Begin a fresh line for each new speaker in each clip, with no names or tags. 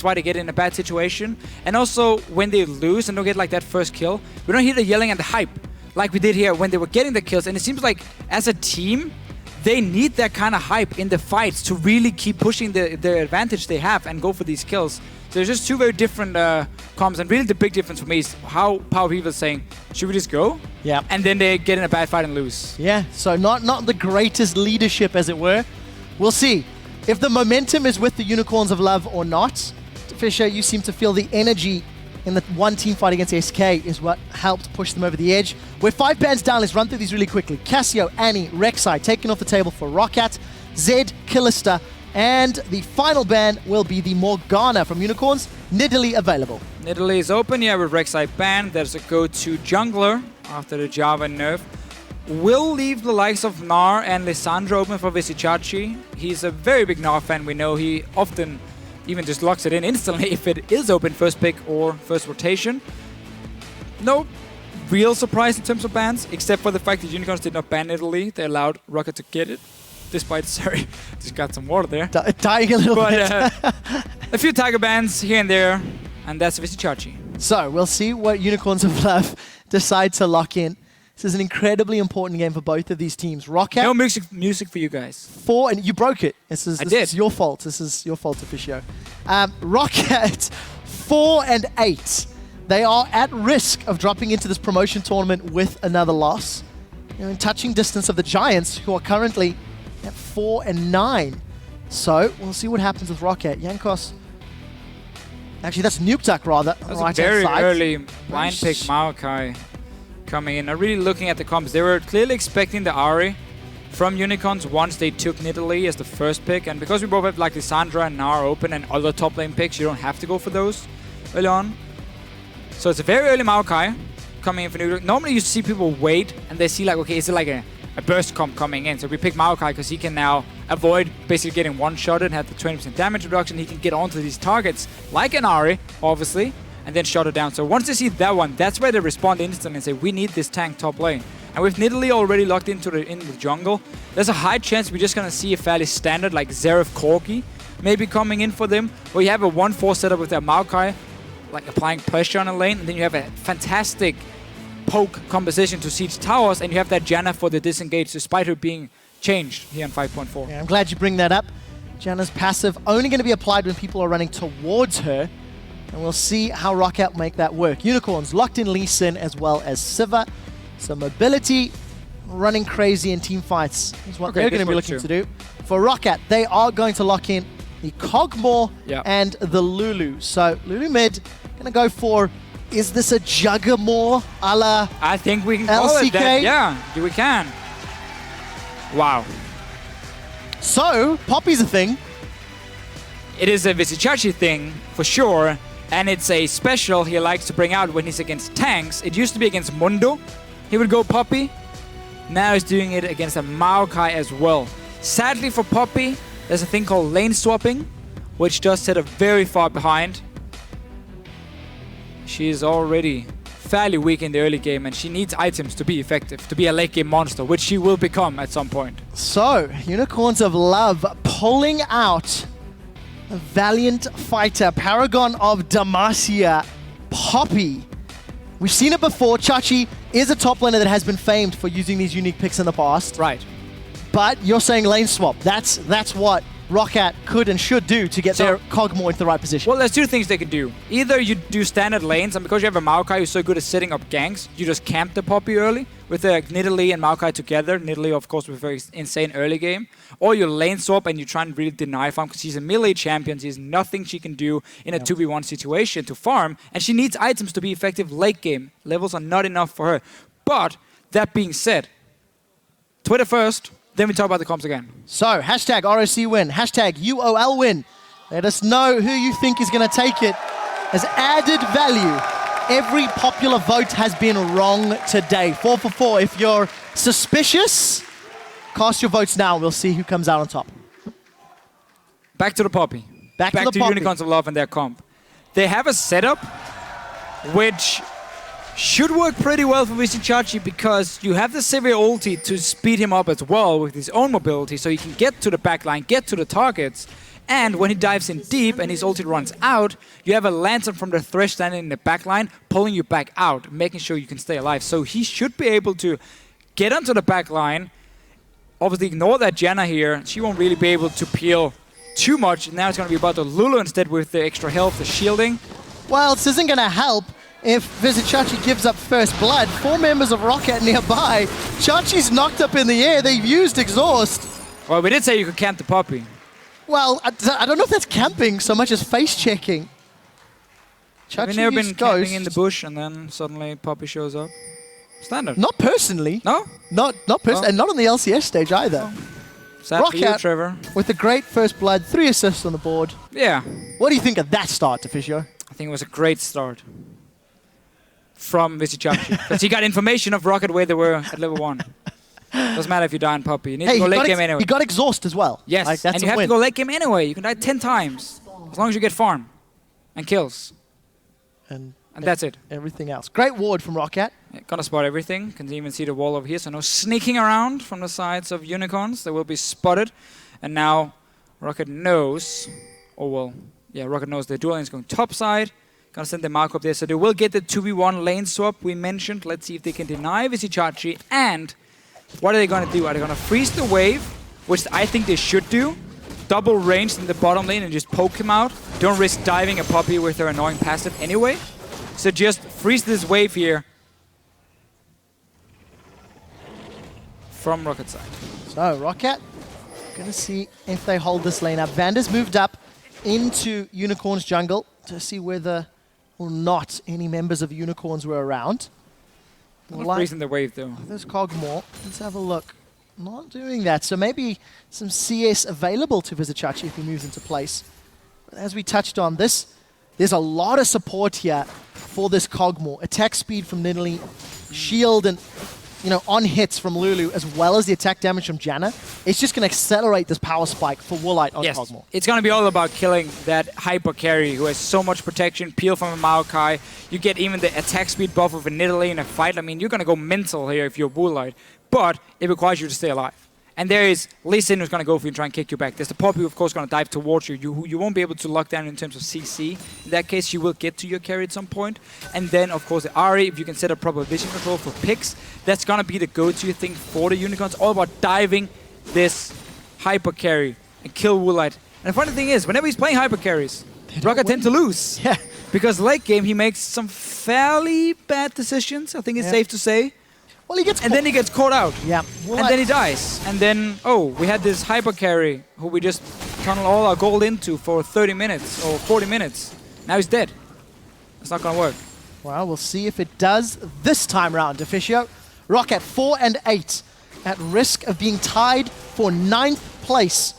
why they get in a bad situation. And also, when they lose and don't get like that first kill, we don't hear the yelling and the hype like we did here when they were getting the kills. And it seems like as a team, they need that kind of hype in the fights to really keep pushing the advantage they have and go for these kills. So there's just two very different comms, and really the big difference for me is how Power People is saying, should we just go?
Yeah.
And then they get in a bad fight and lose.
Yeah, so not the greatest leadership, as it were. We'll see if the momentum is with the Unicorns of Love or not. Fisher, you seem to feel the energy in the one team fight against SK is what helped push them over the edge. We're 5 bans down. Let's run through these really quickly. Cassio, Annie, Rek'Sai taken off the table for ROCCAT, Zed, Killister, and the final ban will be the Morgana from Unicorns. Nidalee available.
Nidalee is open, yeah, with Rek'Sai banned. There's a go-to jungler after the Java nerf. Will leave the likes of Gnar and Lissandra open for Visichachi. He's a very big Gnar fan. We know he often even just locks it in instantly if it is open first pick or first rotation. No real surprise in terms of bans, except for the fact that Unicorns did not ban Nidalee. They allowed ROCCAT to get it, despite, sorry, just got some water there.
Dying a little bit.
A few Tiger bans here and there, and that's Visichachi.
So we'll see what Unicorns of Love decide to lock in. This is an incredibly important game for both of these teams. ROCCAT.
No music for you guys.
4, and you broke it. This is your fault. This is your fault, Officio. ROCCAT 4 and 8. They are at risk of dropping into this promotion tournament with another loss. In touching distance of the Giants, who are currently at 4 and 9. So we'll see what happens with ROCCAT. Jankos. Actually, that's Nukeduck rather.
That's a very early blind pick Maokai coming in. Really looking at the comps, they were clearly expecting the Ahri from Unicorns once they took Nidalee as the first pick, and because we both have like Lissandra and Gnar open and other top lane picks, you don't have to go for those early on. So it's a very early Maokai coming in for Nukeduck. Normally you see people wait and they see like, okay, is it like a burst comp coming in? So we pick Maokai because he can now avoid basically getting one-shotted and have the 20% damage reduction. He can get onto these targets like an Ahri, obviously, and then shut it down. So once they see that one, that's where they respond instantly and say, we need this tank top lane. And with Nidalee already locked into the jungle, there's a high chance we're just going to see a fairly standard like Xerath Corki maybe coming in for them, where you have a 1-4 setup with their Maokai, like applying pressure on a lane, and then you have a fantastic poke composition to siege towers, and you have that Janna for the disengage despite her being changed here on 5.4.
Yeah, I'm glad you bring that up. Janna's passive only going to be applied when people are running towards her. And we'll see how ROCCAT make that work. Unicorns locked in Lee Sin as well as Siva. So mobility, running crazy in team fights is what they're going to be looking to do. For ROCCAT, they are going to lock in the Kog'Maw and the Lulu. So Lulu mid, going to go for, is this a Juggermaw a la
I think we can call
LCK?
It that. Yeah, we can. Wow.
So, Poppy's a thing.
It is a Visichachi thing, for sure. And it's a special he likes to bring out when he's against tanks. It used to be against Mundo. He would go Poppy. Now he's doing it against a Maokai as well. Sadly for Poppy, there's a thing called lane swapping, which does set her very far behind. She is already fairly weak in the early game, and she needs items to be effective, to be a late game monster, which she will become at some point.
So, Unicorns of Love pulling out a valiant fighter, Paragon of Demacia, Poppy. We've seen it before. Chachi is a top laner that has been famed for using these unique picks in the past.
Right.
But you're saying lane swap. That's what ROCCAT could and should do to get their Kog'Maw into the right position.
Well, there's two things they can do. Either you do standard lanes, and because you have a Maokai who's so good at setting up ganks, you just camp the Poppy early with the Nidalee and Maokai together. Nidalee, of course, with a very insane early game. Or you lane swap and you try and really deny farm because she's a melee champion. There's nothing she can do in a 2v1 situation to farm, and she needs items to be effective late game. Levels are not enough for her. But that being said, Twitter first. Then we talk about the comps again.
So, hashtag ROC win, hashtag UOL win. Let us know who you think is going to take it as added value. Every popular vote has been wrong today. 4 for 4. If you're suspicious, cast your votes now. We'll see who comes out on top.
Back to the Poppy.
Back to the Poppy.
Unicorns of Love and their comp. They have a setup which should work pretty well for Visichachi because you have the Severe ulti to speed him up as well with his own mobility, so he can get to the backline, get to the targets, And when he dives in deep and his ulti runs out, you have a lantern from the Thresh standing in the back line, pulling you back out, making sure you can stay alive. So he should be able to get onto the back line. Obviously ignore that Janna here. She won't really be able to peel too much. Now it's going to be about the Lulu instead with the extra health, the shielding.
Well, this isn't going to help if Vizicsacsi gives up first blood. 4 members of ROCCAT nearby. Chachi's knocked up in the air. They've used exhaust.
Well, we did say you could camp the Poppy.
Well, I don't know if that's camping so much as face checking.
Have you never been camping in the bush and then suddenly Poppy shows up? Standard.
Not personally.
No?
Not personally, and not on the LCS stage either.
Sad for you, Trevor.
With a great first blood, 3 assists on the board.
Yeah.
What do you think of that start, Deficio?
I think it was a great start from Vizicsacsi. Because he got information of ROCCAT where they were at level 1. Doesn't matter if you die in Poppy. You need to go late game anyway.
He got exhaust as well.
Yes,
like, that's
and you have to go late game anyway. You can die 10 times. As long as you get farm and kills.
And
that's it.
Everything else. Great ward from ROCCAT.
Yeah, gonna spot everything. Can even see the wall over here. So no sneaking around from the sides of Unicorns. They will be spotted. And now ROCCAT knows, or well, yeah, ROCCAT knows the duel lane is going top side. Gonna send the mark up there. So they will get the 2v1 lane swap we mentioned. Let's see if they can deny Vizicsacsi. And what are they gonna do? Are they gonna freeze the wave, which I think they should do? Double ranged in the bottom lane and just poke him out. Don't risk diving a Poppy with their annoying passive anyway. So just freeze this wave here from ROCCAT side.
So ROCCAT, gonna see if they hold this lane up. Vander's moved up into Unicorn's jungle to see whether or not any members of Unicorns were around.
Not freezing the wave though.
There's Cogmore. Let's have a look. Not doing that. So maybe some CS available to Vizicsacsi if he moves into place. But as we touched on this, there's a lot of support here for this Cogmore. Attack speed from Nidalee, shield and on hits from Lulu, as well as the attack damage from Janna. It's just going to accelerate this power spike for Woolite on Cogmore.
It's going to be all about killing that hyper carry who has so much protection, peel from a Maokai. You get even the attack speed buff of a Nidalee in a fight. I mean, you're going to go mental here if you're Woolite, but it requires you to stay alive. And there is Lee Sin who's going to go for you and try and kick you back. There's the Poppy who, of course, going to dive towards you. You won't be able to lock down in terms of CC. In that case, you will get to your carry at some point. And then, of course, the Ahri, if you can set up proper vision control for picks, that's going to be the go-to thing for the Unicorns. All about diving this hyper carry and kill Woolite. And the funny thing is, whenever he's playing hyper carries, ROCCAT tend to lose.
Yeah.
Because late game, he makes some fairly bad decisions, I think it's safe to say.
Well, he gets
and then he gets caught out.
Yeah.
And then he dies. And then, we had this hyper carry who we just tunnel all our gold into for 30 minutes or 40 minutes. Now he's dead. It's not going to work.
Well, we'll see if it does this time round, Deficio. ROCCAT 4 and 8 at risk of being tied for 9th place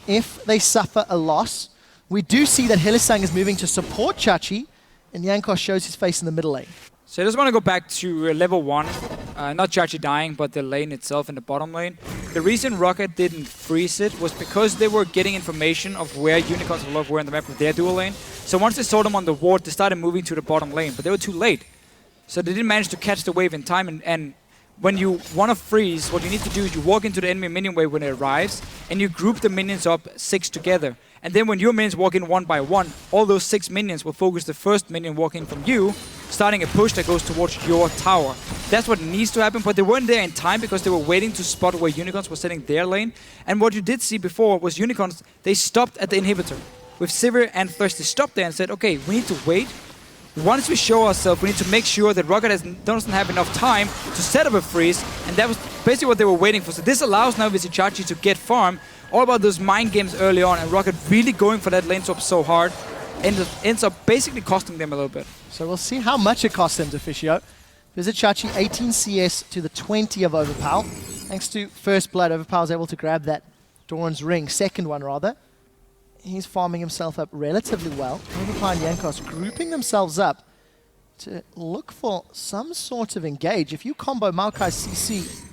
if they suffer a loss. We do see that Hylissang is moving to support Chachi, and Jankos shows his face in the middle lane.
So I just want to go back to level 1. Not Chachi dying, but the lane itself in the bottom lane. The reason ROCCAT didn't freeze it was because they were getting information of where Unicorns were on the map with their dual lane. So once they saw them on the ward, they started moving to the bottom lane, but they were too late. So they didn't manage to catch the wave in time. And when you want to freeze, what you need to do is you walk into the enemy minion wave when it arrives, and you group the minions up 6 together. And then when your minions walk in 1 by 1, all those 6 minions will focus the first minion walking from you, starting a push that goes towards your tower. That's what needs to happen, but they weren't there in time because they were waiting to spot where Unicorns were setting their lane. And what you did see before was Unicorns, they stopped at the inhibitor. With Sivir and Thirst, they stopped there and said, okay, we need to wait. Once we show ourselves, we need to make sure that ROCCAT doesn't have enough time to set up a freeze, and that was basically what they were waiting for. So this allows now Vizicsacsi to get farm, all about those mind games early on, and ROCCAT really going for that lane swap so hard, and it ends up basically costing them a little bit.
So we'll see how much it costs them, Deficio. Vizicsacsi 18 CS to the 20 of Overpower. Thanks to First Blood, Overpower was able to grab that Doran's ring, second one rather. He's farming himself up relatively well. Overpower and Jankos grouping themselves up to look for some sort of engage. If you combo Maokai's CC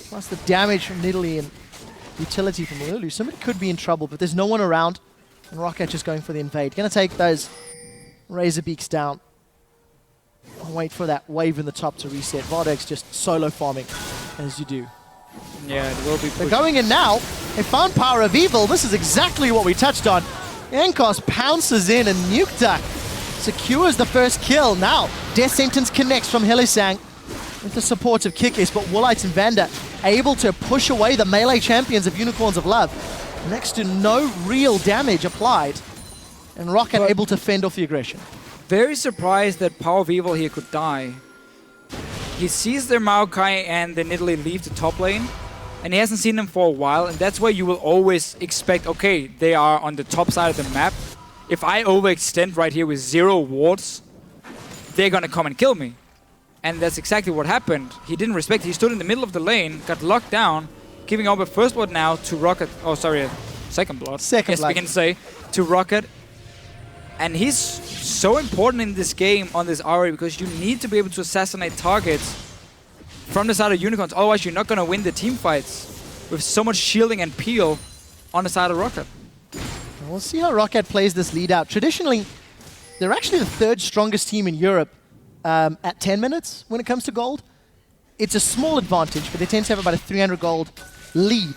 plus the damage from Nidalee and utility from Lulu, somebody could be in trouble, but there's no one around. And ROCCAT just going for the invade. Gonna take those Razor Beaks down. I'll wait for that wave in the top to reset. Vardek's just solo farming, as you do.
Yeah, it will be.
They're going in now. They found Power of Evil. This is exactly what we touched on. Yankos pounces in and Nuke Duck secures the first kill. Now, Death Sentence connects from Hylissang with the support of Kikis, but Woolite and Vanda able to push away the melee champions of Unicorns of Love. Next to no real damage applied. And ROCCAT able to fend off the aggression.
Very surprised that Power of Evil here could die. He sees their Maokai and the Nidalee leave the top lane, and he hasn't seen them for a while, and that's where you will always expect, okay, they are on the top side of the map. If I overextend right here with 0 wards, they're gonna come and kill me. And that's exactly what happened. He didn't respect it. He stood in the middle of the lane, got locked down, giving up a first blood now to ROCCAT. Oh, sorry, a second blood.
Second blood.
We can say, to ROCCAT. And he's so important in this game on this RA because you need to be able to assassinate targets from the side of Unicorns. Otherwise, you're not going to win the team fights with so much shielding and peel on the side of ROCCAT.
We'll see how ROCCAT plays this lead out. Traditionally, they're actually the 3rd strongest team in Europe at 10 minutes when it comes to gold. It's a small advantage, but they tend to have about a 300 gold lead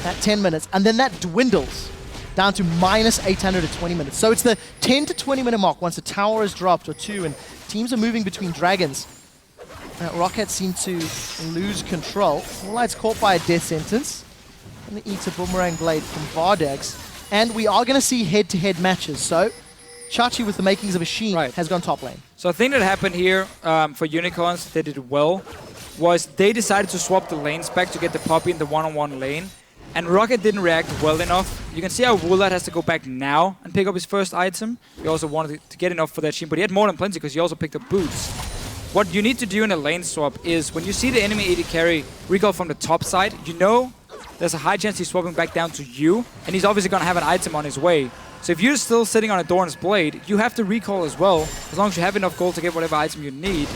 at 10 minutes. And then that dwindles down to minus 800 at 20 minutes. So it's the 10 to 20 minute mark once a tower is dropped or 2 and teams are moving between dragons. ROCCAT seem to lose control. Woolite's caught by a death sentence. And he eats a boomerang blade from Vardags. And we are going to see head-to-head matches. So Chachi with the makings of a Sheen has gone top lane.
So a thing that happened here for Unicorns, they did well, was they decided to swap the lanes back to get the Poppy in the one-on-one lane. And ROCCAT didn't react well enough. You can see how Woolite has to go back now and pick up his first item. He also wanted to get enough for that Sheen, but he had more than plenty because he also picked up boots. What you need to do in a lane swap is when you see the enemy AD carry recall from the top side, you know there's a high chance he's swapping back down to you, and he's obviously going to have an item on his way. So if you're still sitting on a Doran's Blade, you have to recall as well, as long as you have enough gold to get whatever item you need.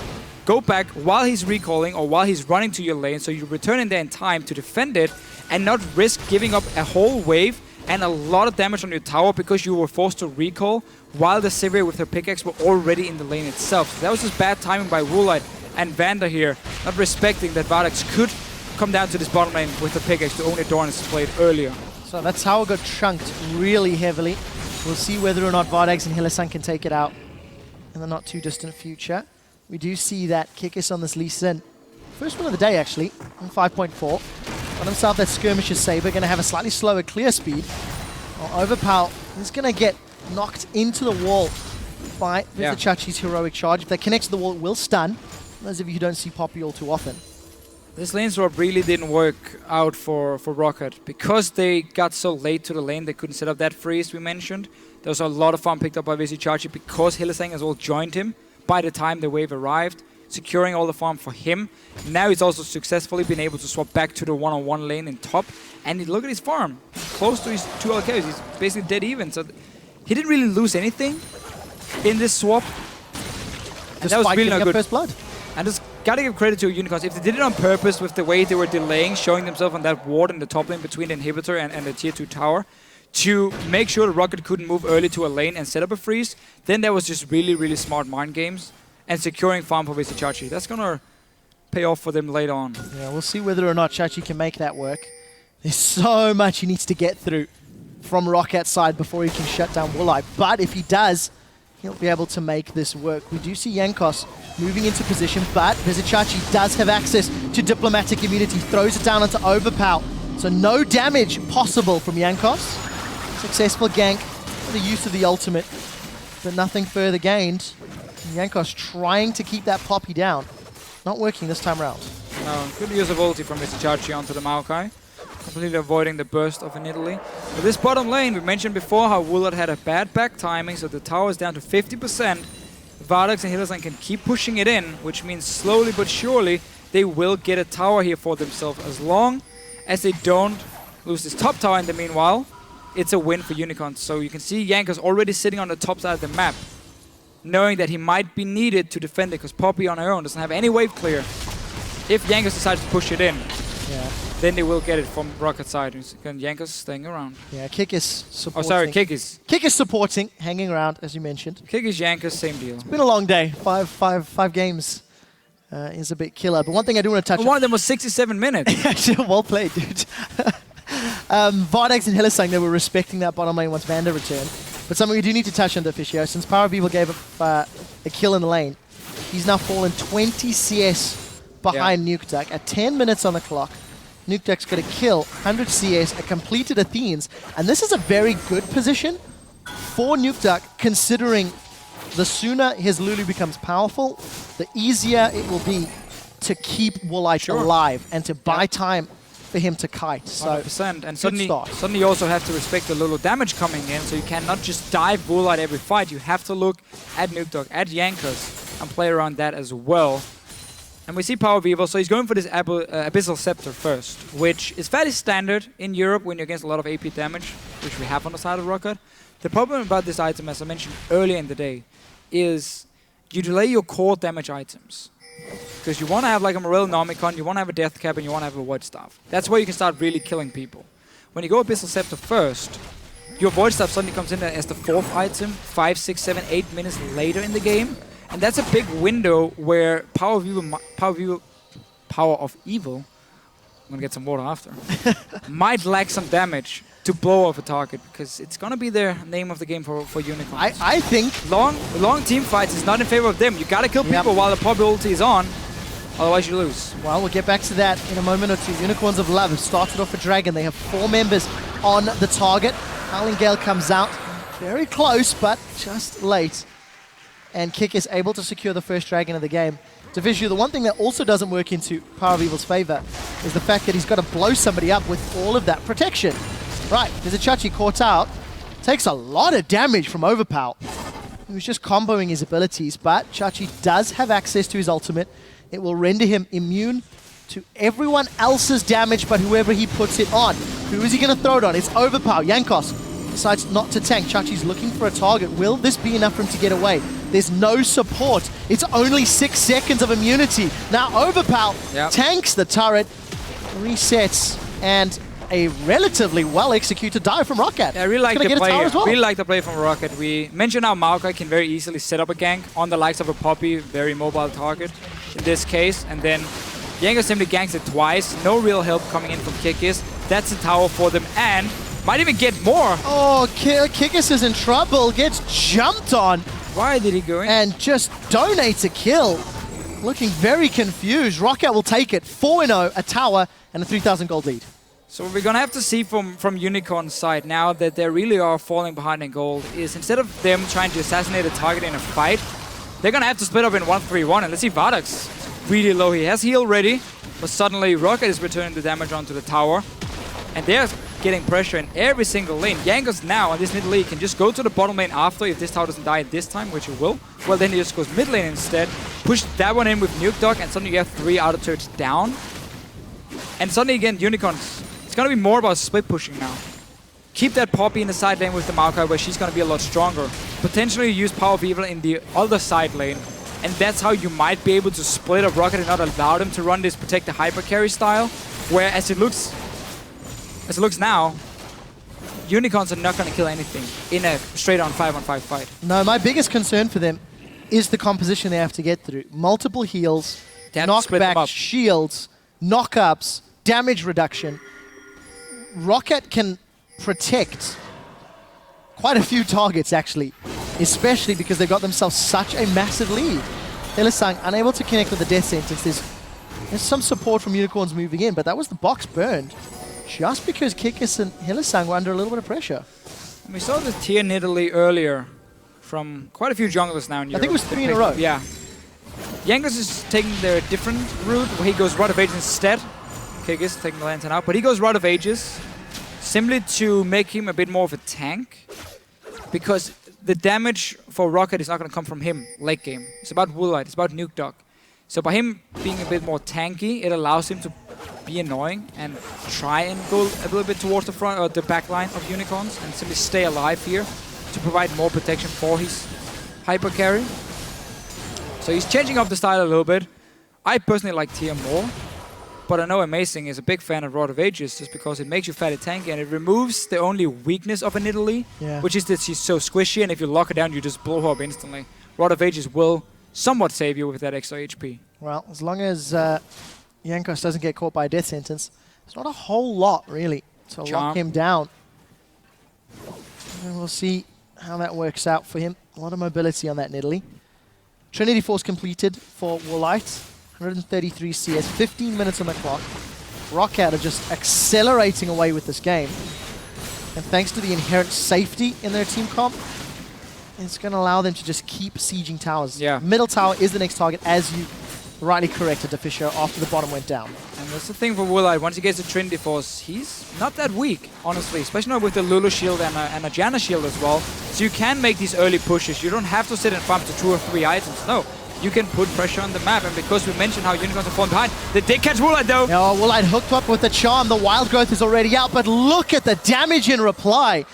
Go back while he's recalling or while he's running to your lane, so you return in there in time to defend it and not risk giving up a whole wave and a lot of damage on your tower because you were forced to recall while the Sivir with her pickaxe were already in the lane itself. So that was just bad timing by Woolite and Vanda here, not respecting that Vardags could come down to this bottom lane with the pickaxe to own a Doran's Blade earlier.
So that's how it got chunked really heavily. We'll see whether or not Vardags and Hylissang can take it out in the not too distant future. We do see that Kikis on this Lee Sin. First one of the day, actually, on 5.4. Got himself that Skirmisher's Saber, going to have a slightly slower clear speed. Overpower is going to get knocked into the wall by Chachi's heroic charge. If they connect to the wall, it will stun. Those of you who don't see Poppy all too often.
This lane swap really didn't work out for ROCCAT. Because they got so late to the lane, they couldn't set up that freeze we mentioned. There was a lot of farm picked up by Chachi because Hylissang as well joined him by the time the wave arrived, securing all the farm for him. Now he's also successfully been able to swap back to the one-on-one lane in top. And look at his farm. Close to his 2 LKs. He's basically dead even. So he didn't really lose anything in this swap. And that was really not good.
First blood.
And just gotta give credit to Unicorns. If they did it on purpose with the way they were delaying, showing themselves on that ward in the top lane between the inhibitor and the tier 2 tower, to make sure the ROCCAT couldn't move early to a lane and set up a freeze, then that was just really, really smart mind games and securing farm for Chachi. That's gonna pay off for them later on.
Yeah, we'll see whether or not Chachi can make that work. There's so much he needs to get through from ROCCAT's side before he can shut down Woolite. But if he does, he'll be able to make this work. We do see Yankos moving into position, but Chachi does have access to diplomatic immunity. Throws it down onto Overpow. So no damage possible from Yankos. Successful gank for the use of the ultimate, but nothing further gained. Yankos trying to keep that Poppy down. Not working this time around.
No, good use of ulti from Chachi onto the Maokai. Completely avoiding the burst of Nidalee. But this bottom lane, we mentioned before how Woolite had a bad back timing, so the tower is down to 50%. Vardags and Hylissang can keep pushing it in, which means slowly but surely they will get a tower here for themselves. As long as they don't lose this top tower in the meanwhile, it's a win for Unicorns. So you can see Yankos already sitting on the top side of the map, knowing that he might be needed to defend it, because Poppy on her own doesn't have any wave clear. If Yankos decides to push it in, then they will get it from ROCCAT side. And Yankos staying around.
Yeah, Kikis supporting.
Oh, sorry, Kikis.
Kikis supporting, hanging around, as you mentioned.
Kikis, Yankos, same deal.
It's been a long day. Five games is a bit killer. But one thing I do want to touch on.
One of them was 67 minutes.
Actually, well played, dude. Vardags and Hylissang, they were respecting that bottom lane once Vander returned. But something we do need to touch on, Deficio, since Power of Evil gave up a kill in the lane, he's now fallen 20 CS behind Nuke Duck at 10 minutes on the clock. Nuke Duck's got a kill, 100 CS, a completed Athenes, and this is a very good position for Nuke Duck, considering the sooner his Lulu becomes powerful, the easier it will be to keep Woolite alive and to buy time for him to kite. So
100%. And suddenly you also have to respect the little damage coming in, so you cannot just dive Woolite every fight. You have to look at Nuke Duck, at Jankos, and play around that as well. And we see Power of Evil, so he's going for this Abyssal Scepter first, which is fairly standard in Europe when you're against a lot of AP damage, which we have on the side of ROCCAT. The problem about this item, as I mentioned earlier in the day, is you delay your core damage items. Because you want to have like a Morel Nomicon, you want to have a Death Cap, and you want to have a Void Staff. That's where you can start really killing people. When you go Abyssal Scepter first, your Void Staff suddenly comes in as the 4th item, 5, 6, 7, 8 minutes later in the game. And that's a big window where Power of Evil, I'm going to get some water after, might lack some damage to blow off a target, because it's going to be their name of the game for Unicorns.
I think
long team fights is not in favor of them. You got to kill people while the pop ulti is on, otherwise you lose.
Well, we'll get back to that in a moment or two. Unicorns of Love have started off a Dragon. They have 4 members on the target. Howling Gale comes out very close, but just late. And Kick is able to secure the first Dragon of the game. Deficio, the one thing that also doesn't work into Power of Evil's favor is the fact that he's got to blow somebody up with all of that protection. Right, there's a Chachi caught out. Takes a lot of damage from Overpower. He was just comboing his abilities, but Chachi does have access to his ultimate. It will render him immune to everyone else's damage, but whoever he puts it on. Who is he going to throw it on? It's Overpower. Jankos decides not to tank. Chachi's looking for a target. Will this be enough for him to get away? There's no support. It's only 6 seconds of immunity. Now Overpower tanks the turret, resets, and a relatively well-executed dive from ROCCAT.
Yeah, I really like the play here. Really like the play from ROCCAT. We mentioned how Maokai can very easily set up a gank on the likes of a Poppy, very mobile target in this case, and then Jankos simply ganks it twice. No real help coming in from Kikis. That's a tower for them, and might even get more.
Oh, Kikis is in trouble. Gets jumped on.
Why did he go in?
And just donates a kill. Looking very confused. ROCCAT will take it. 4-0, a tower, and a 3,000 gold lead.
So what we're going to have to see from Unicorn's side now that they really are falling behind in gold is instead of them trying to assassinate a target in a fight, they're going to have to split up in 1-3-1. And let's see, Vardags really low. He has heal ready, but suddenly ROCCAT is returning the damage onto the tower. And they're getting pressure in every single lane. Jankos now on this mid lane can just go to the bottom lane after if this tower doesn't die this time, which it will. Well, then he just goes mid lane instead, push that one in with Nuke Duck, and suddenly you have 3 outer turrets down. And suddenly again, Unicorns, it's going to be more about split pushing now. Keep that Poppy in the side lane with the Maokai where she's going to be a lot stronger. Potentially use Power of Evil in the other side lane. And that's how you might be able to split up ROCCAT and not allow them to run this protect the hyper carry style. Where as it looks now, Unicorns are not going to kill anything in a straight-on 5-on-5 fight.
No, my biggest concern for them is the composition they have to get through. Multiple heals, knockback, shields, knockups, damage reduction. ROCCAT can protect quite a few targets, actually, especially because they got themselves such a massive lead. Hylissang unable to connect with the death sentence. There's some support from Unicorns moving in, but that was the box burned. Just because Kikis and Hylissang were under a little bit of pressure.
We saw the tier in Italy earlier from quite a few junglers now in Europe.
I think it was 3 in a row.
Yeah. Jankos is taking their different route where he goes Rod of Ages instead. Kikis taking the lantern out, but he goes Rod of Ages simply to make him a bit more of a tank, because the damage for ROCCAT is not going to come from him late game. It's about Woolite, it's about Nuke Duck. So by him being a bit more tanky, it allows him to be annoying and try and go a little bit towards the front or the back line of Unicorns and simply stay alive here to provide more protection for his hyper carry. So he's changing up the style a little bit. I personally like Tia more, but I know Amazing is a big fan of Rod of Ages just because it makes you fairly tanky and it removes the only weakness of a Nidalee, which is that she's so squishy, and if you lock her down, you just blow her up instantly. Rod of Ages will somewhat save you with that extra HP.
Well, as long as Jankos doesn't get caught by a death sentence, there's not a whole lot, really, to
Charm.
lock him down. And we'll see how that works out for him. A lot of mobility on that Nidalee. Trinity Force completed for Woolite. 133 CS, 15 minutes on the clock. ROCCAT are just accelerating away with this game. And thanks to the inherent safety in their team comp, it's going to allow them to just keep sieging towers.
Yeah.
Middle tower is the next target, as you rightly corrected, Deficio, after the bottom went down.
And that's the thing for Woolite. Once he gets the Trinity Force, he's not that weak, honestly. Especially not with the Lulu shield and a Janna shield as well. So you can make these early pushes. You don't have to sit and farm to 2 or 3 items. No, you can put pressure on the map. And because we mentioned how Unicorns are falling behind, they did catch Woolite though.
Yeah, Woolite hooked up with the charm. The wild growth is already out. But look at the damage in reply.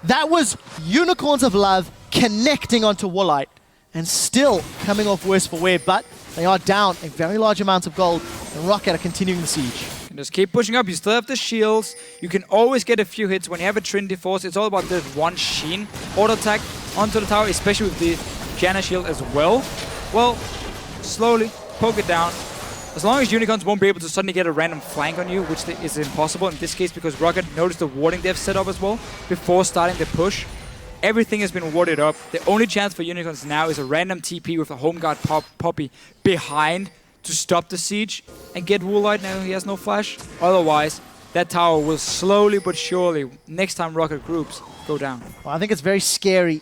That was Unicorns of Love connecting onto Woolite. And still coming off worse for wear. But they are down a very large amount of gold, and ROCCAT are continuing the siege.
And just keep pushing up. You still have the shields. You can always get a few hits. When you have a Trinity Force, it's all about this one Sheen auto attack onto the tower, especially with the Janna shield as well. Well, slowly poke it down. As long as Unicorns won't be able to suddenly get a random flank on you, which is impossible in this case because ROCCAT noticed the warding they've set up as well before starting the push. Everything has been warded up. The only chance for Unicorns now is a random TP with a home guard Poppy behind to stop the siege and get Woolite. Now he has no flash. Otherwise, that tower will slowly but surely, next time ROCCAT groups, go down.
Well, I think it's very scary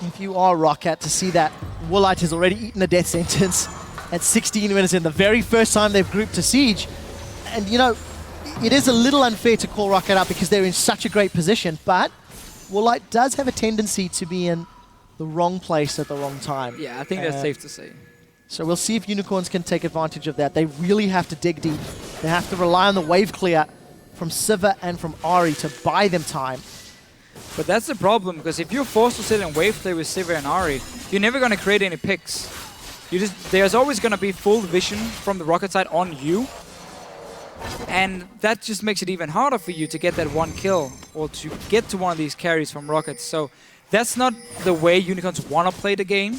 if you are ROCCAT to see that Woolite has already eaten a death sentence at 16 minutes in, the very first time they've grouped to siege. And, you know, it is a little unfair to call ROCCAT out because they're in such a great position, but Woolite does have a tendency to be in the wrong place at the wrong time.
Yeah, I think that's safe to say.
So we'll see if Unicorns can take advantage of that. They really have to dig deep. They have to rely on the wave clear from Siva and from Ari to buy them time.
But that's the problem, because if you're forced to sit and wave play with Siva and Ari, you're never going to create any picks. There's always going to be full vision from the ROCCAT side on you. And that just makes it even harder for you to get that one kill or to get to one of these carries from ROCCAT. So that's not the way Unicorns want to play the game.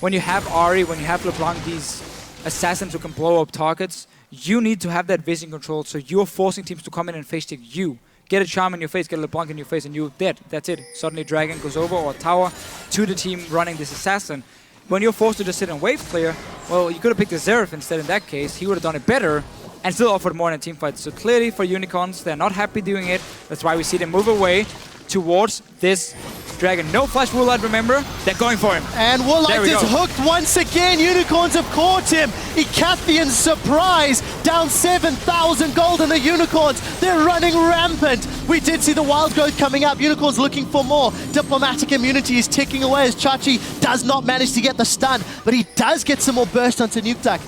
When you have Ari, when you have LeBlanc, these assassins who can blow up targets, you need to have that vision control. So you're forcing teams to come in and face stick you. Get a charm in your face, get a LeBlanc in your face, and you're dead. That's it. Suddenly Dragon goes over or tower to the team running this assassin. When you're forced to just sit and wave clear, well, you could have picked the Zeref instead in that case. He would have done it better and still offered more in a team fight. So clearly for Unicorns, they're not happy doing it. That's why we see them move away towards this Dragon. No flash Woolite, remember? They're going for him.
And Woolite is hooked once again. Unicorns have caught him. Icathian surprise. Down 7,000 gold and the Unicorns. They're running rampant. We did see the wild growth coming up. Unicorns looking for more. Diplomatic immunity is ticking away as Chachi does not manage to get the stun, but he does get some more burst onto Nuke Duck.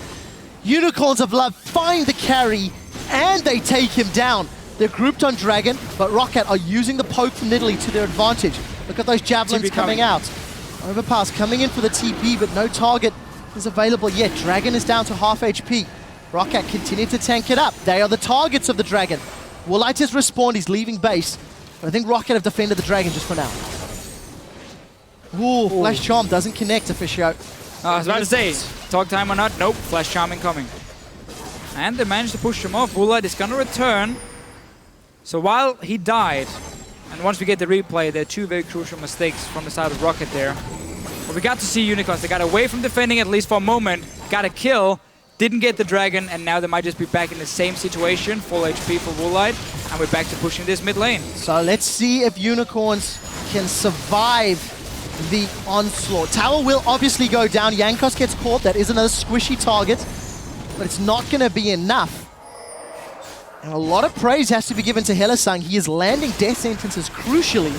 Unicorns of Love find the carry and they take him down. They're grouped on Dragon, but ROCCAT are using the poke from Nidalee to their advantage. Look at those javelins coming out. Overpass coming in for the TP, but no target is available yet. Dragon is down to half HP. ROCCAT continue to tank it up. They are the targets of the Dragon. Woolite has respawned, he's leaving base, but I think ROCCAT have defended the Dragon just for now. Ooh, Flash Charm doesn't connect, Officio.
I was about to say, talk time or not, nope, Flash Charm incoming. And they managed to push him off. Woolite is gonna return. So while he died, and once we get the replay, there are two very crucial mistakes from the side of ROCCAT there. But we got to see Unicorns. They got away from defending at least for a moment, got a kill, didn't get the Dragon, and now they might just be back in the same situation, full HP for Woolite, and we're back to pushing this mid lane.
So let's see if Unicorns can survive the onslaught. Tower will obviously go down. Yankos gets caught. That is another squishy target, but it's not going to be enough. And a lot of praise has to be given to Hellasang. He is landing death sentences crucially.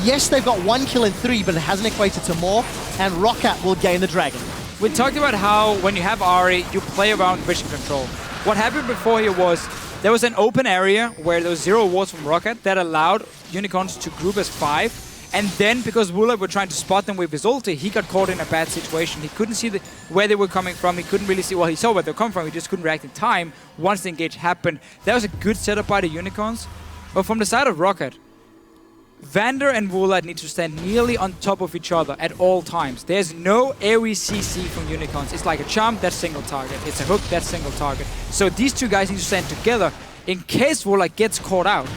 Yes, they've got 1 kill in 3, but it hasn't equated to more, and ROCCAT will gain the Dragon.
We talked about how when you have Ari, you play around vision control. What happened before here was there was an open area where there was 0 wards from ROCCAT that allowed Unicorns to group as 5. And then, because Woolite were trying to spot them with his ulti, he got caught in a bad situation. He couldn't see where they were coming from. He couldn't really see, well, he saw where they were coming from. He just couldn't react in time once the engage happened. That was a good setup by the Unicorns. But from the side of ROCCAT, Vander and Woolite need to stand nearly on top of each other at all times. There's no AoE CC from Unicorns. It's like a charm, that's single target. It's a hook, that's single target. So these two guys need to stand together in case Woolite gets caught out.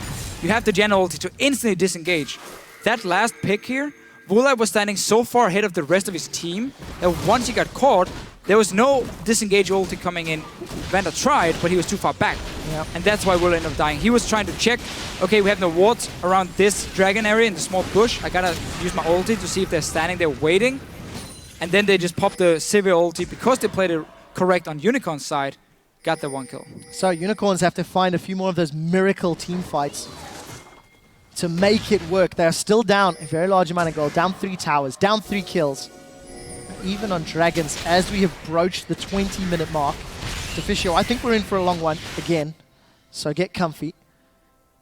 you have the Janna ulti to instantly disengage. That last pick here, Woolite was standing so far ahead of the rest of his team that once he got caught, there was no disengage ulti coming in. Vander tried, but he was too far back.
Yep.
And that's why Woolite ended up dying. He was trying to check, okay, we have no wards around this dragon area in the small bush. I gotta use my ulti to see if they're standing there waiting. And then they just popped the Sivir ulti because they played it correct on Unicorn's side. Got the 1 kill.
So Unicorns have to find a few more of those miracle team fights to make it work. They're still down a very large amount of gold, down 3 towers, down 3 kills. Even on Dragons, as we have broached the 20-minute mark. Deficio, I think we're in for a long one again, so get comfy.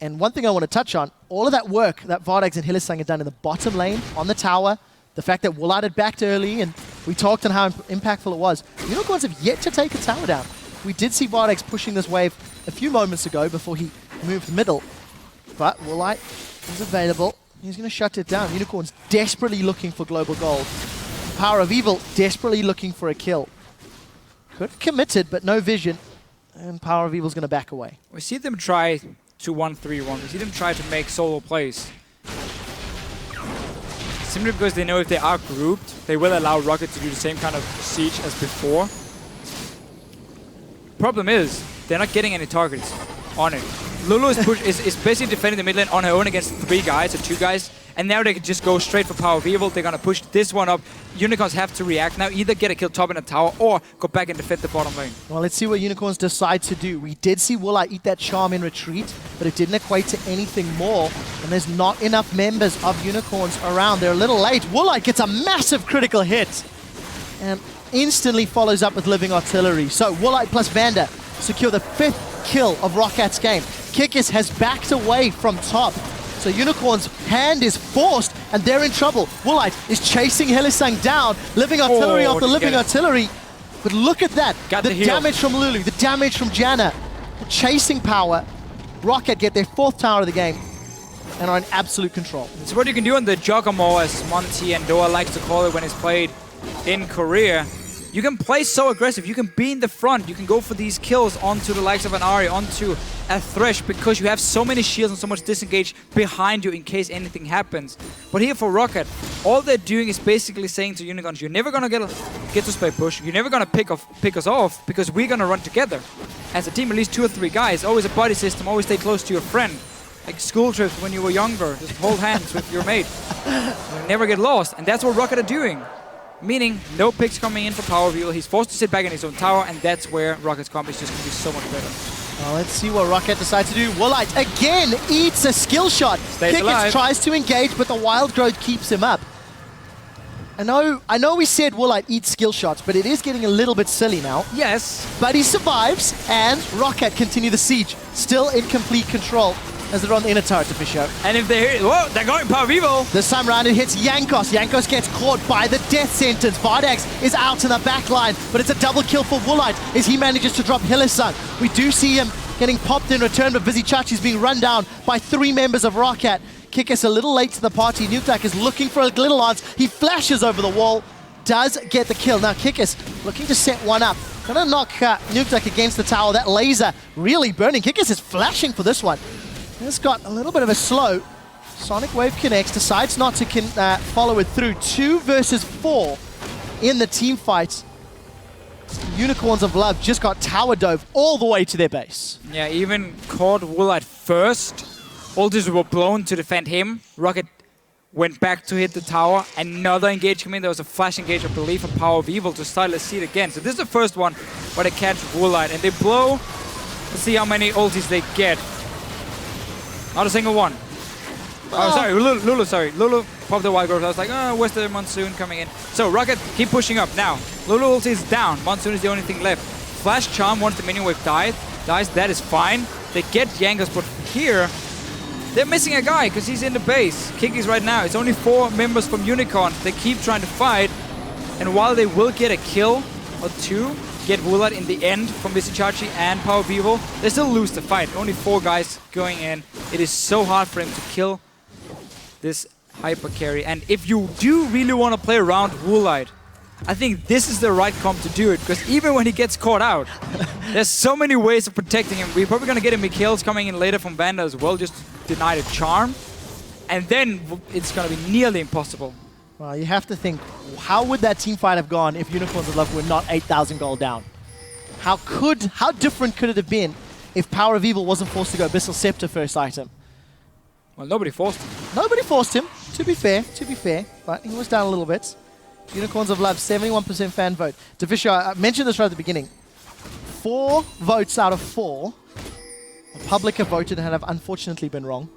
And one thing I want to touch on, all of that work that Vardags and Hylissang had done in the bottom lane, on the tower, the fact that Woolite had backed early, and we talked on how impactful it was. Unicorns have yet to take a tower down. We did see Vardags pushing this wave a few moments ago before he moved middle. But Woolite is available. He's going to shut it down. Unicorns desperately looking for global gold. Power of Evil desperately looking for a kill. Could have committed, but no vision. And Power of Evil's going to back away.
We see them try to 1-3-1. We see them try to make solo plays. Simply because they know if they are grouped, they will allow ROCCAT to do the same kind of siege as before. Problem is, they're not getting any targets on it. Lulu is basically defending the mid lane on her own against 3 guys or 2 guys. And now they can just go straight for Power of Evil. They're going to push this one up. Unicorns have to react now. Either get a kill top in a tower or go back and defend the bottom lane.
Well, let's see what Unicorns decide to do. We did see Woolite eat that charm in retreat, but it didn't equate to anything more. And there's not enough members of Unicorns around. They're a little late. Woolite gets a massive critical hit and instantly follows up with Living Artillery. So Woolite plus Vander secure the 5th kill of ROCCAT's game. Kikis has backed away from top. So Unicorn's hand is forced, and they're in trouble. Woolite is chasing Hylissang down, Living Artillery off the Living Artillery. But look at that. The damage from Lulu, the damage from Janna. The chasing power. ROCCAT get their 4th tower of the game and are in absolute control.
It's what you can do on the Joggermo, as Monty and Doa likes to call it when it's played in Korea. You can play so aggressive, you can be in the front, you can go for these kills onto the likes of an Ahri, onto a Thresh, because you have so many shields and so much disengage behind you in case anything happens. But here for ROCCAT, all they're doing is basically saying to Unicorns, you're never gonna get to play push, you're never gonna pick us off, because we're gonna run together. As a team, at least 2 or 3 guys, always a buddy system, always stay close to your friend. Like school trips when you were younger, just hold hands with your mate. You never get lost, and that's what ROCCAT are doing. Meaning, no picks coming in for Power of Evil. He's forced to sit back in his own tower, and that's where ROCCAT's comp is just going to be so much better.
Well, let's see what ROCCAT decides to do. Woolite again eats a skill shot. Kikis tries to engage, but the wild growth keeps him up. I know we said Woolite eats skill shots, but it is getting a little bit silly now.
Yes.
But he survives, and ROCCAT continue the siege. Still in complete control as they're on the inner turret to Fisho.
And if they're going Power of Evil.
This time around it hits Jankos. Jankos gets caught by the death sentence. Vardags is out in the back line, but it's a double kill for Woolite as he manages to drop Hylissang. We do see him getting popped in return, but Vizichachi's being run down by 3 members of ROCCAT. Kikis a little late to the party. Nukeduck is looking for a little lance. He flashes over the wall, does get the kill. Now Kikis looking to set one up. Gonna knock Nukeduck against the tower. That laser really burning. Kikis is flashing for this one. He's got a little bit of a slow. Sonic Wave connects, decides not to follow it through. 2 versus 4 in the team fight. Unicorns of Love just got tower dove all the way to their base.
Yeah, even caught Woolite first. Ultis were blown to defend him. ROCCAT went back to hit the tower. Another engage came in. There was a flash engage, I believe, from Power of Evil to start the seed again. So this is the first one where they catch Woolite. And they blow. Let's see how many ultis they get. Not a single one. Oh, sorry, Lulu, sorry. Lulu popped the wild growth. I was like, oh, where's the Monsoon coming in? So ROCCAT keep pushing up. Now, Lulu ulti is down. Monsoon is the only thing left. Flash Charm once the minion wave dies. That is fine. They get Jankos, but here, they're missing a guy because he's in the base. Kikis right now. It's only 4 members from Unicorn. They keep trying to fight. And while they will get a kill or 2, get Woolite in the end from Vizichachi and Power of Evil, they still lose the fight. Only 4 guys going in. It is so hard for him to kill this hyper carry. And if you do really want to play around Woolite, I think this is the right comp to do it, because even when he gets caught out, there's so many ways of protecting him. We're probably going to get him kills coming in later from Vanda as well, just to deny the charm. And then it's going to be nearly impossible.
Well, you have to think, how would that team fight have gone if Unicorns of Love were not 8,000 gold down? How different could it have been if Power of Evil wasn't forced to go Abyssal Scepter first item?
Well, nobody forced him.
Nobody forced him, to be fair, but he was down a little bit. Unicorns of Love, 71% fan vote. Deficio, I mentioned this right at the beginning. 4 votes out of 4, the public have voted and have unfortunately been wrong.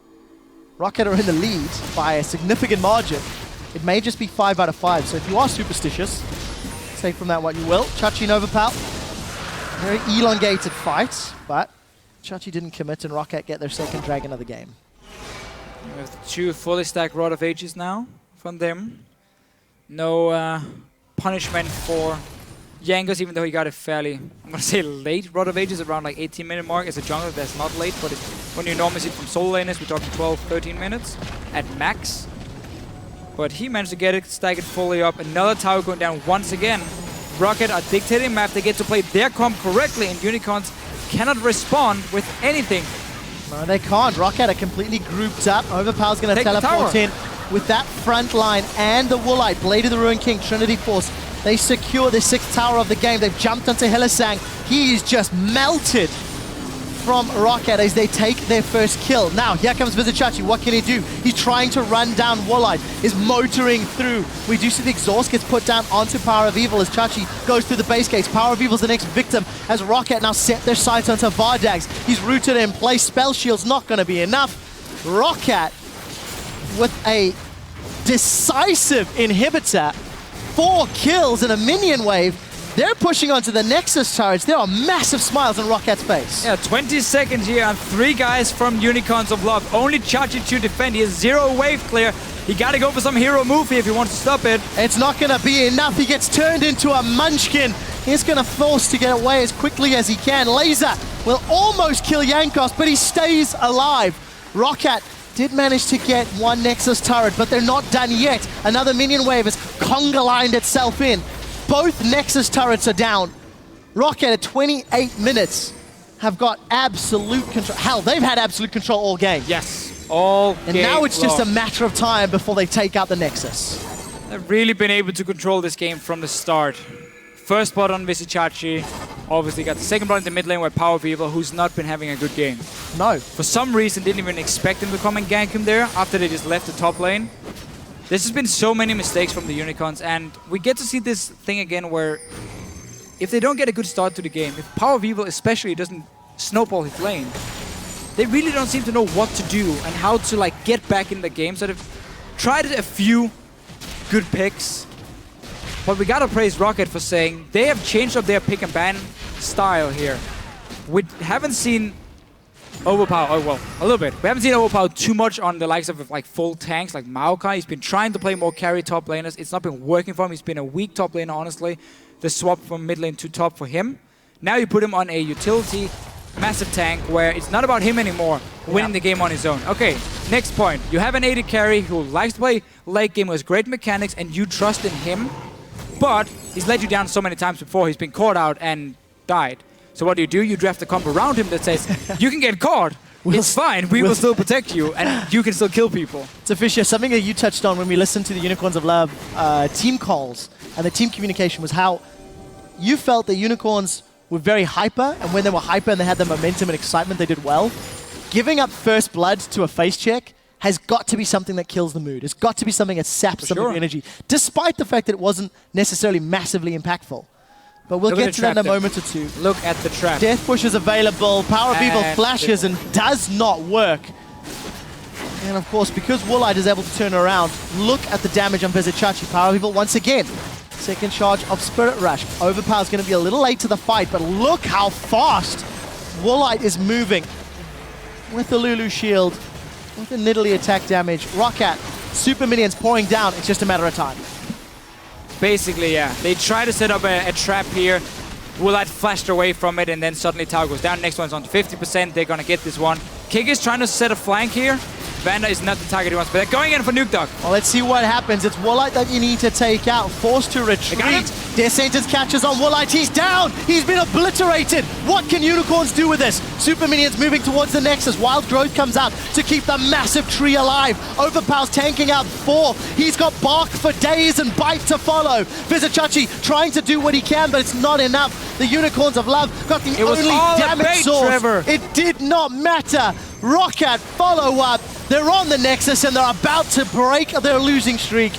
ROCCAT are in the lead by a significant margin. It may just be 5 out of 5, so if you are superstitious, take from that what you will. Chachi Novapal, very elongated fight, but Chachi didn't commit and ROCCAT get their second dragon of the game.
We have the 2 fully stacked Rod of Ages now from them. No punishment for Jankos, even though he got a fairly, I'm going to say late Rod of Ages, around like 18-minute mark. As a jungler, that's not late, but when you normally see it from solo laners, we're talking 12, 13 minutes at max. But he managed to get it, stack it fully up. Another tower going down once again. ROCCAT are dictating map. They get to play their comp correctly, and Unicorns cannot respond with anything.
No, they can't. ROCCAT are completely grouped up. Overpower's going to teleport in with that front line and the Woolite, Blade of the Ruined King, Trinity Force. They secure the 6th tower of the game. They've jumped onto Hillisang. He is just melted from ROCCAT as they take their first kill. Now, here comes Vizichachi. What can he do? He's trying to run down Woolite. Is motoring through. We do see the exhaust gets put down onto Power of Evil as Chachi goes through the base gates. Power of Evil's the next victim as ROCCAT now set their sights onto Vardags. He's rooted in place. Spell Shield's not going to be enough. ROCCAT with a decisive inhibitor. 4 kills and a minion wave. They're pushing onto the Nexus turrets. There are massive smiles on ROCCAT's face.
Yeah, 20 seconds here and 3 guys from Unicorns of Love. Only Chachi to defend. He has 0 wave clear. He got to go for some hero move here if he wants to stop it.
It's not going to be enough. He gets turned into a munchkin. He's going to force to get away as quickly as he can. Laser will almost kill Jankos, but he stays alive. ROCCAT did manage to get 1 Nexus turret, but they're not done yet. Another minion wave has conga lined itself in. Both Nexus turrets are down. ROCCAT at 28 minutes have got absolute control. Hell, they've had absolute control all game.
Yes, all game.
And now it's just a matter of time before they take out the Nexus.
They've really been able to control this game from the start. First blood on Vizichachi. Obviously got the second blood in the mid lane with Power of Evil, who's not been having a good game.
No.
For some reason, didn't even expect him to come and gank him there after they just left the top lane. This has been so many mistakes from the Unicorns, and we get to see this thing again where if they don't get a good start to the game, if Power of Evil especially doesn't snowball his lane, they really don't seem to know what to do and how to like get back in the game. So they've tried a few good picks, but we gotta praise ROCCAT for saying they have changed up their pick and ban style here. We haven't seen Overpower, oh well, a little bit. We haven't seen Overpower too much on the likes of like full tanks like Maokai. He's been trying to play more carry top laners. It's not been working for him. He's been a weak top laner, honestly. The swap from mid lane to top for him. Now you put him on a utility, massive tank, where it's not about him anymore winning the game on his own. Okay, next point. You have an AD carry who likes to play late game, with great mechanics, and you trust in him, but he's let you down so many times before. He's been caught out and died. So what do? You draft a comp around him that says, you can get caught, it's fine, we will still protect you, and you can still kill people.
So Fisher, something that you touched on when we listened to the Unicorns of Love team calls and the team communication was how you felt that Unicorns were very hyper, and when they were hyper and they had the momentum and excitement, they did well. Giving up first blood to a face check has got to be something that kills the mood. It's got to be something that saps some of your energy, despite the fact that it wasn't necessarily massively impactful. But we'll get to that in a moment or two.
Look at the trap.
Death Push is available. Power of Evil flashes and does not work. And of course, because Woolite is able to turn around, look at the damage on Vizichachi. Power of Evil once again. Second charge of Spirit Rush. Overpower's going to be a little late to the fight, but look how fast Woolite is moving. With the Lulu shield, with the Nidalee attack damage. ROCCAT, super minions pouring down. It's just a matter of time.
Basically, yeah. They try to set up a trap here. Woolite flashed away from it, and then suddenly tower goes down. Next one's on to 50%. They're going to get this one. Kick is trying to set a flank here. Vanda is not the target he wants, but they're going in for Nuke Dog.
Well, let's see what happens. It's Woolite that you need to take out. Forced to retreat. Their Sentence catches on Woolite. He's down. He's been obliterated. What can Unicorns do with this? Super Minions moving towards the Nexus. Wild Growth comes out to keep the massive tree alive. Overpow's tanking out 4. He's got Bark for days and Bite to follow. Vizichachi trying to do what he can, but it's not enough. The Unicorns of Love got the only damage source.
Trevor.
It did not matter. ROCCAT follow up. They're on the Nexus and they're about to break their losing streak.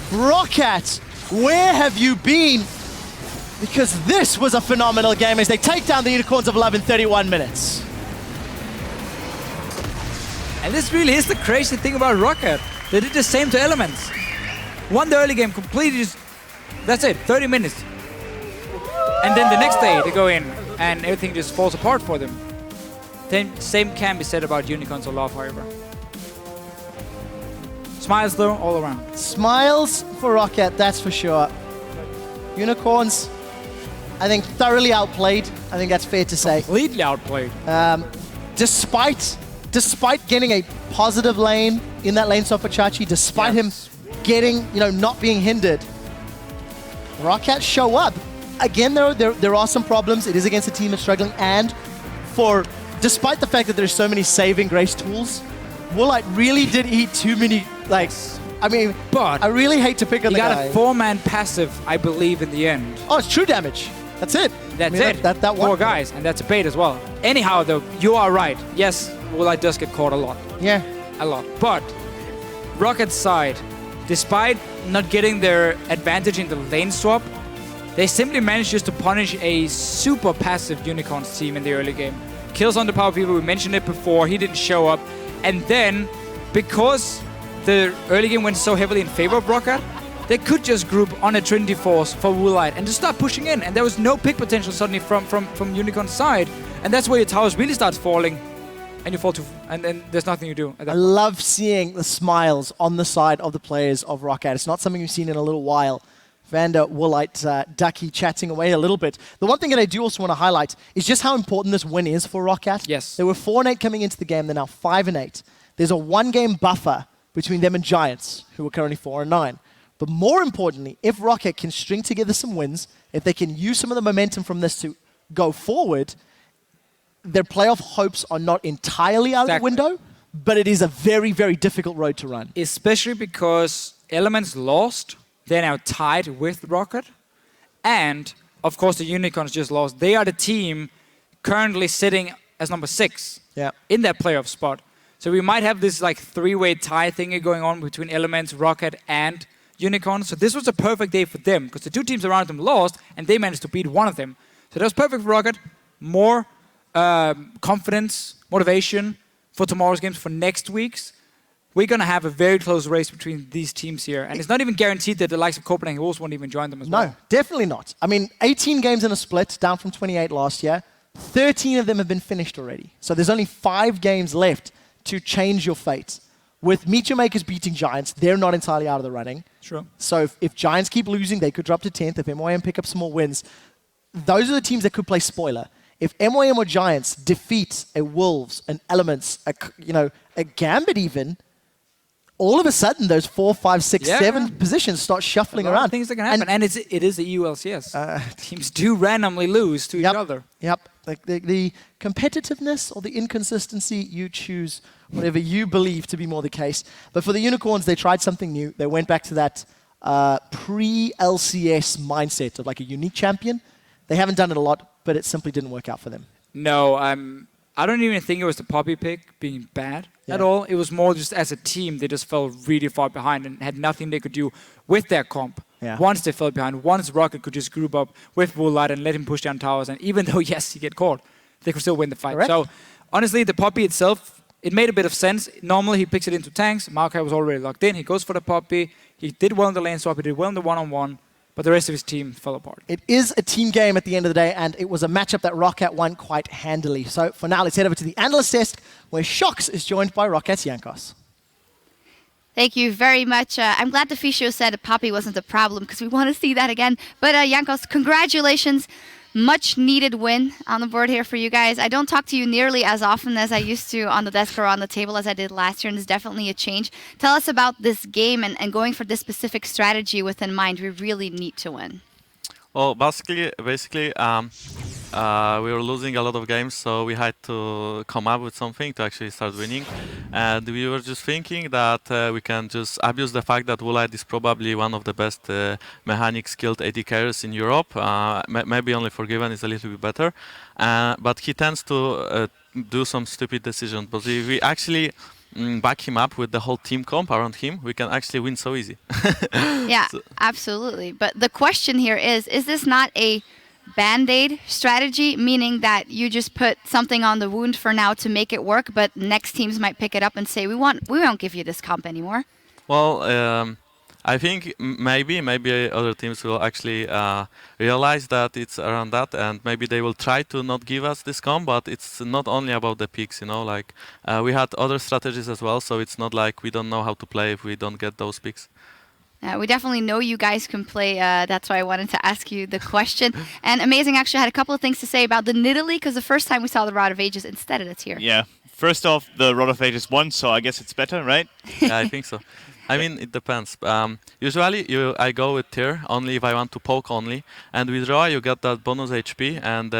ROCCAT, where have you been? Because this was a phenomenal game as they take down the Unicorns of Love in 31 minutes.
And this really is the crazy thing about ROCCAT. They did the same to Elements. Won the early game completely, that's it, 30 minutes. And then the next day they go in and everything just falls apart for them. Then same can be said about Unicorns of Love, however. Smiles though, all around.
Smiles for ROCCAT, that's for sure. Unicorns, I think thoroughly outplayed. I think that's fair to say.
Completely outplayed.
Despite getting a positive lane in that lane stop for Chachi, despite him getting, not being hindered, ROCCAT show up. Again, there are some problems. It is against a team that's struggling, and despite the fact that there's so many saving grace tools, Woolite really did eat too many, but I really hate to pick on the guy.
He got a 4-man passive, I believe, in the end.
Oh, it's true damage. That's it.
That's it.
That
4 guys, and that's a bait as well. Anyhow, though, you are right. Yes, Woolite does get caught a lot.
Yeah.
A lot. But ROCCAT's side, despite not getting their advantage in the lane swap, they simply managed just to punish a super passive Unicorns team in the early game. Kills on the power people, we mentioned it before, he didn't show up. And then, because the early game went so heavily in favor of ROCCAT, they could just group on a Trinity Force for Woolite and just start pushing in. And there was no pick potential suddenly from Unicorn's side. And that's where your towers really starts falling. And you fall to, and then there's nothing you do.
I love seeing the smiles on the side of the players of ROCCAT. It's not something we've seen in a little while. Vanda, Woolite, Ducky chatting away a little bit. The one thing that I do also want to highlight is just how important this win is for ROCCAT.
Yes.
They were 4-8 coming into the game. They're now 5-8. There's a 1-game buffer between them and Giants, who are currently 4-9. But more importantly, if ROCCAT can string together some wins, if they can use some of the momentum from this to go forward, their playoff hopes are not entirely out of the window, but it is a very, very difficult road to run.
Especially because Elements lost. They're now tied with ROCCAT. And, of course, the Unicorns just lost. They are the team currently sitting as number 6 in that playoff spot. So we might have this 3-way tie thingy going on between Elements, ROCCAT, and Unicorns. So this was a perfect day for them because the 2 teams around them lost and they managed to beat one of them. So that was perfect for ROCCAT. More confidence, motivation for tomorrow's games, for next week's. We're going to have a very close race between these teams here. And it's not even guaranteed that the likes of Copenhagen Wolves won't even join them as well.
No, definitely not. I mean, 18 games in a split, down from 28 last year. 13 of them have been finished already. So there's only 5 games left to change your fate. With Meet Your Makers beating Giants, they're not entirely out of the running.
True.
So if Giants keep losing, they could drop to 10th. If MYM pick up some more wins, those are the teams that could play spoiler. If MYM or Giants defeat a Wolves, an Elements, a Gambit even, all of a sudden those 4, 5, 6, 7 positions start shuffling around.
Things that can happen, and it is the ULCS. Teams do randomly lose to each other.
Yep. The competitiveness or the inconsistency, you choose whatever you believe to be more the case. But for the Unicorns, they tried something new. They went back to that pre-LCS mindset of a unique champion. They haven't done it a lot, but it simply didn't work out for them.
No, I don't even think it was the Poppy pick being bad at all. It was more just as a team, they just fell really far behind and had nothing they could do with their comp. Once they fell behind, once ROCCAT could just group up with Woolite and let him push down towers, and even though, yes, he get caught, they could still win the fight.
Correct.
So, honestly, the Poppy itself, it made a bit of sense. Normally, he picks it into tanks. Maokai was already locked in. He goes for the Poppy. He did well in the lane swap. He did well in the one-on-one. But the rest of his team fell apart.
It is a team game at the end of the day, and it was a matchup that ROCCAT won quite handily. So for now, let's head over to the analyst desk, where Shox is joined by ROCCAT's Jankos.
Thank you very much. I'm glad the Fisho said Poppy wasn't the problem, because we want to see that again. But Jankos, congratulations. much needed win on the board here for you guys. I don't talk to you nearly as often as I used to on the desk or on the table as I did last year, and it's definitely a change. Tell us about this game and going for this specific strategy with in mind. We really need to win.
Well, basically, we were losing a lot of games, so we had to come up with something to actually start winning. And we were just thinking that we can just abuse the fact that Woolite is probably one of the best mechanic skilled AD carriers in Europe. Maybe only Forgiven is a little bit better, but he tends to do some stupid decisions. But if we actually back him up with the whole team comp around him, we can actually win so easy.
Yeah, absolutely. But the question here is this not a Band-Aid strategy, meaning that you just put something on the wound for now to make it work, but next teams might pick it up and say, we won't give you this comp anymore?
Well, I think maybe other teams will actually realize that it's around that, and maybe they will try to not give us this comp. But it's not only about the picks, you know. Like we had other strategies as well, so it's not like we don't know how to play if we don't get those picks.
We definitely know you guys can play. That's why I wanted to ask you the question. And Amazing actually had a couple of things to say about the Nidalee, because the first time we saw the Rod of Ages, instead it's here.
Yeah. First off, the Rod of Ages won, so I guess it's better, right?
Yeah, I think so. I mean, it depends. Usually, I go with tier only if I want to poke only, and with Roa you get that bonus HP and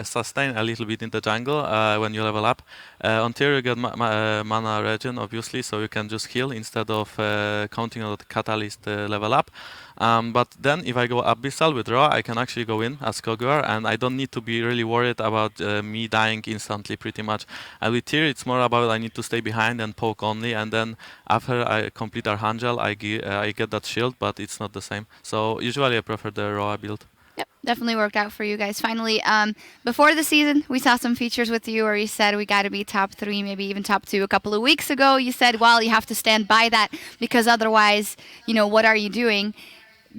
sustain a little bit in the jungle when you level up. On tier you get mana regen, obviously, so you can just heal instead of counting on the catalyst level up. But then if I go Abyssal with Roa, I can actually go in as Koguar, and I don't need to be really worried about me dying instantly pretty much. And with tier it's more about I need to stay behind and poke only, and then after I complete Archangel, I get that shield, but it's not the same. So usually I prefer the Roa build.
Yep, definitely worked out for you guys. Finally, before the season, we saw some features with you where you said we got to be top 3, maybe even top 2. A couple of weeks ago, you said, well, you have to stand by that because otherwise, you know, what are you doing?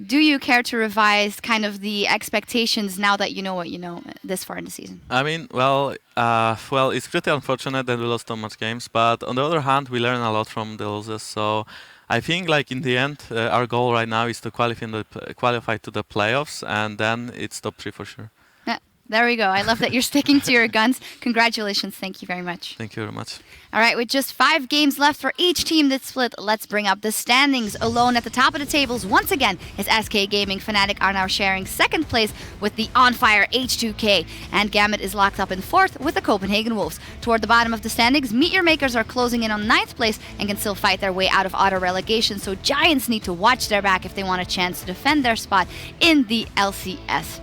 Do you care to revise kind of the expectations now that you know what you know this far in the season?
I mean, well, it's pretty unfortunate that we lost so much games, but on the other hand, we learn a lot from the losses. So I think, like in the end, our goal right now is to qualify to the playoffs, and then it's top 3 for sure.
There we go. I love that you're sticking to your guns. Congratulations. Thank you very much.
Thank you very much.
All right, with just 5 games left for each team that's split, let's bring up the standings. Alone at the top of the tables once again is SK Gaming. Fnatic are now sharing 2nd place with the on-fire H2K. And Gambit is locked up in 4th with the Copenhagen Wolves. Toward the bottom of the standings, Meteor Makers are closing in on 9th place and can still fight their way out of auto relegation. So Giants need to watch their back if they want a chance to defend their spot in the LCS.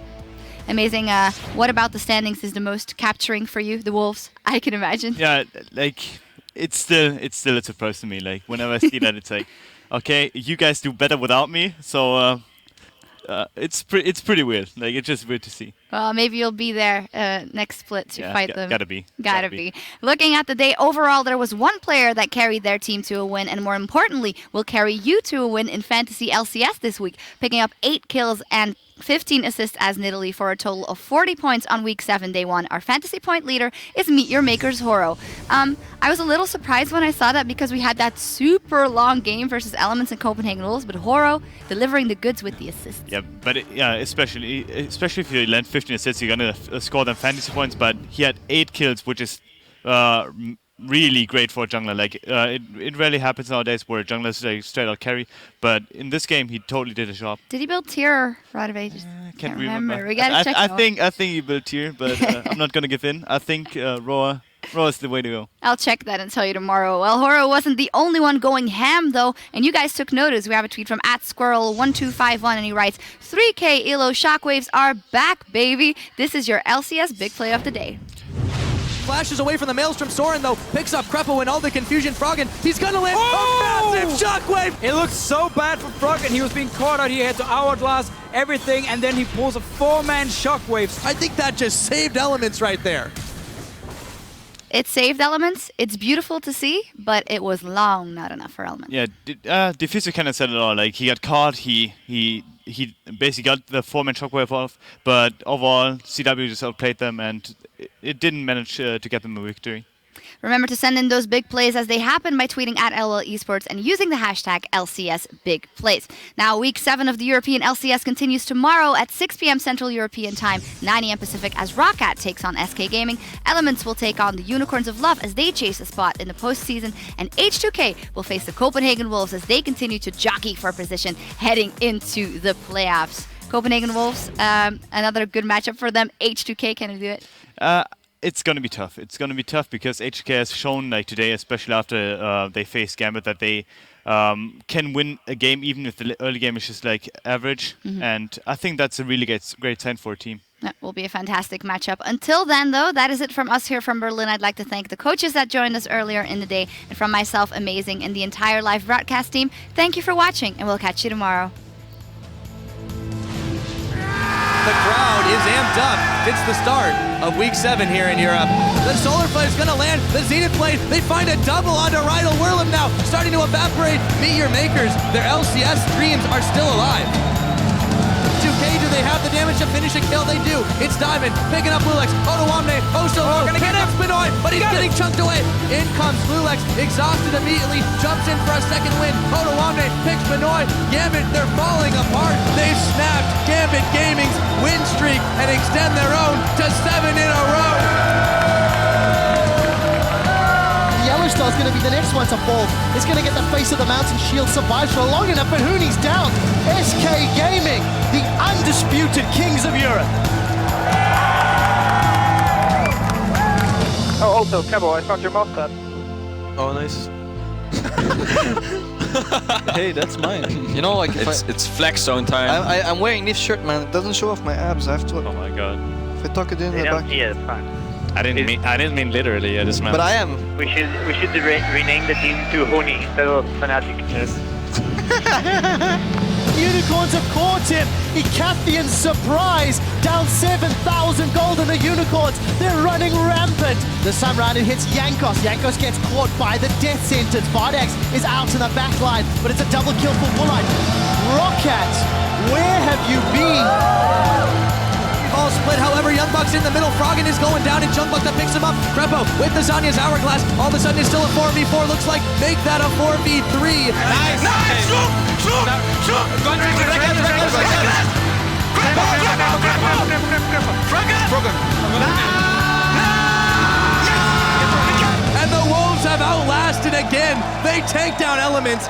Amazing. What about the standings is the most capturing for you, the Wolves? I can imagine.
Yeah, like it's still a surprise to me. Like whenever I see that, it's like, okay, you guys do better without me. So it's pretty weird. Like it's just weird to see.
Well, maybe you'll be there next split to fight them.
Gotta be.
Looking at the day overall, there was one player that carried their team to a win, and more importantly, will carry you to a win in Fantasy LCS this week, picking up 8 kills and 15 assists as Nidalee for a total of 40 points on week 7, day 1. Our fantasy point leader is Meteor Makers Horo. I was a little surprised when I saw that because we had that super long game versus Elements and Copenhagen Wolves, but Horo delivering the goods with the assists.
Yeah, but especially if you land 15 assists, you're gonna score them fantasy points. But he had 8 kills, which is really great for a jungler. Like it rarely happens nowadays where a jungler is like straight out carry, but in this game he totally did a job.
Did he build tier or Rod of Ages?
Can't remember.
We gotta check.
I think he built tier, but I'm not gonna give in. I think Roa is the way to go.
I'll check that and tell you tomorrow. Well, Horo wasn't the only one going ham though, and you guys took notice. We have a tweet from @squirrel1251, and he writes, 3K ELO shockwaves are back, baby. This is your LCS big play of the day.
Flashes away from the Maelstrom. Soren, though, picks up Krepo and all the confusion. Froggen, he's gonna land a massive shockwave!
It looked so bad for Froggen. He was being caught out. He had to hourglass everything, and then he pulls a 4-man shockwaves.
I think that just saved Elements right there.
It saved Elements. It's beautiful to see, but it was long not enough for Elements.
Yeah, Diffuser kind of said it all. Like he got caught. He basically got the 4-man shockwave off, but overall CW just outplayed them, and it didn't manage to get them a victory.
Remember to send in those big plays as they happen by tweeting at LOL Esports and using the hashtag LCS Big Plays. Now, week 7 of the European LCS continues tomorrow at 6 p.m. Central European Time, 9 a.m. Pacific, as ROCCAT takes on SK Gaming. Elements will take on the Unicorns of Love as they chase a spot in the postseason, and H2K will face the Copenhagen Wolves as they continue to jockey for position heading into the playoffs. Copenhagen Wolves, another good matchup for them. H2K, can they do it?
It's going to be tough. It's going to be tough because HK has shown like today, especially after they faced Gambit, that they can win a game even if the early game is just like average. And I think that's a really great sign for a team.
That will be a fantastic matchup. Until then, though, that is it from us here from Berlin. I'd like to thank the coaches that joined us earlier in the day, and from myself, Amazing, and the entire live broadcast team. Thank you for watching, and we'll catch you tomorrow.
The crowd is amped up. It's the start of week 7 here in Europe. The Solar Flare is going to land. The Zenith Blade, they find a double onto Riot. Whirlum now starting to evaporate. Meet your makers. Their LCS dreams are still alive. 2K, do they have the damage to finish a kill? They do. It's Diamond picking up Lulex. Otoamne, so low.
Gonna get him.
Benoit, but he's getting chunked away. In comes Lulex, exhausted immediately, jumps in for a second win. Otoamne picks Benoit. Gambit, they're falling apart. They've snapped Gambit Gaming's win streak and extend their own to 7 in a row.
Yellowstar's going to be the next one to fall. It's going to get the face of the mountain shield, survives for long enough, but Hooney's down. SK Gaming, the undisputed kings of Europe.
Oh, also, Cabo, I found your mouse pad.
Oh, nice.
Hey, that's mine.
You know, like
It's flex zone time.
I'm wearing this shirt, man. It doesn't show off my abs. I have to.
Oh my god.
If I tuck it in
They
the
don't
back.
see it, it's fine.
I didn't mean literally. I just meant.
But I am.
We should rename the team to Honey instead of Fnatic.
Yes.
Unicorns have caught him. Icathian surprise. Down 7,000 gold in the Unicorns. They're running rampant. The Sunrider hits Yankos. Yankos gets caught by the death sentence. Vardex is out in the back line, but it's a double kill for Woolite. ROCCAT, where have you been?
All split, however, Young Buck's in the middle. Froggen is going down, and Jungbuck that picks him up. Crepo with the Zanya's Hourglass. All of a sudden, it's still a 4v4. Looks like make that a 4v3.
Nice! Nice!
And the Wolves have outlasted again. They take down Elements.